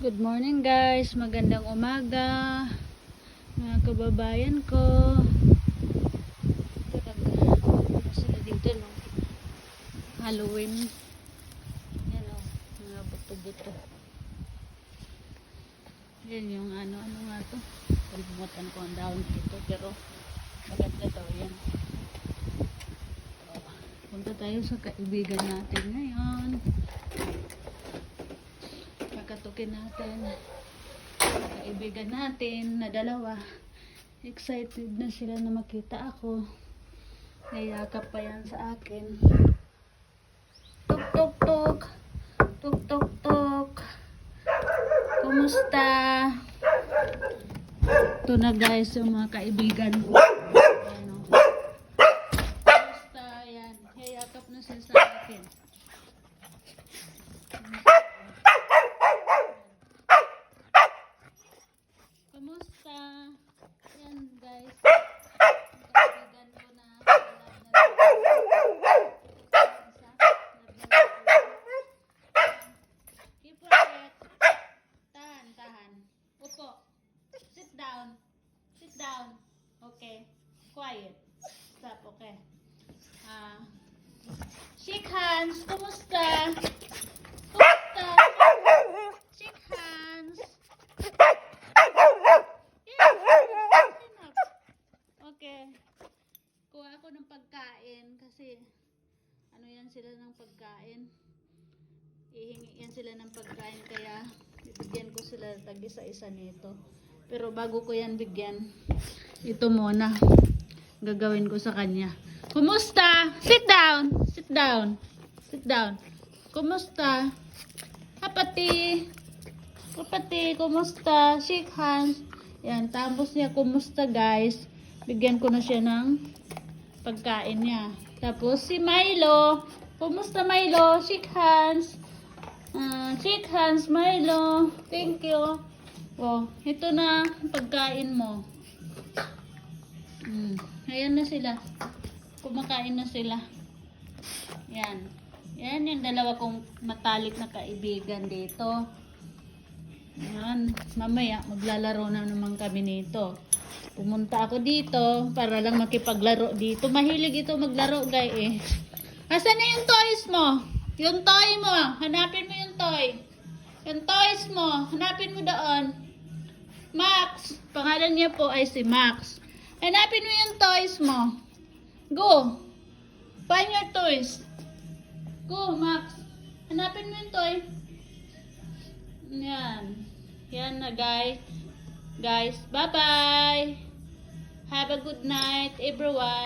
Good morning guys, magandang umaga mga kababayan ko. Sila dito no, Halloween. Yan o, mga buto-buto. Yan yung ano nga to. Kalimutan ko ang dahon dito pero maganda daw yan. Punta tayo sa kaibigan natin ngayon. Kakatukin natin kaibigan natin na dalawa. Excited na sila na makita ako. Nayakap pa yan sa akin. Tuk tuk tuk, tuk tuk tuk, kumusta? Ito na guys yung mga kaibigan ko. Ayan, oh. Kumusta? Yan, nayakap na sila sa akin. Kumusta? Yan guys. Kaibigan ko na keep quiet. Tahan. Upo. Sit down. Sit down. Okay. Quiet. Stop. Okay. Shake hands. Kumusta? Kumusta? Shake hands. Okay. Kuha ako ng pagkain kasi ano yan sila ng pagkain. Ihingi yan sila ng pagkain kaya bibigyan ko sila tag isa-isa nito. Pero bago ko yan bigyan, ito muna gagawin ko sa kanya. Kumusta? Sit down. Sit down. Sit down. Kumusta? Kapati. Kapati, kumusta? Shake hands. Yan, tapos niya kumusta guys. Bigyan ko na siya ng pagkain niya. Tapos si Milo. Kumusta Milo? Shake hands. Shake hands Milo. Thank you. Oh, ito na pagkain mo. Ayan na sila. Kumakain na sila. Yan. Yan yung dalawa kong matalik na kaibigan dito. Yan. Mamaya maglalaro na naman kami nito. Pumunta ako dito para lang makipaglaro dito. Mahilig ito maglaro guys eh. Asan na yung toys mo? Yung toy mo. Hanapin mo yung toy. Yung toys mo. Hanapin mo doon. Max. Pangalan niya po ay si Max. Hanapin mo yung toys mo. Go. Find your toys. Go Max. Hanapin mo yung toy. Yan. Yan na guys. Guys, bye-bye. Have a good night, everyone.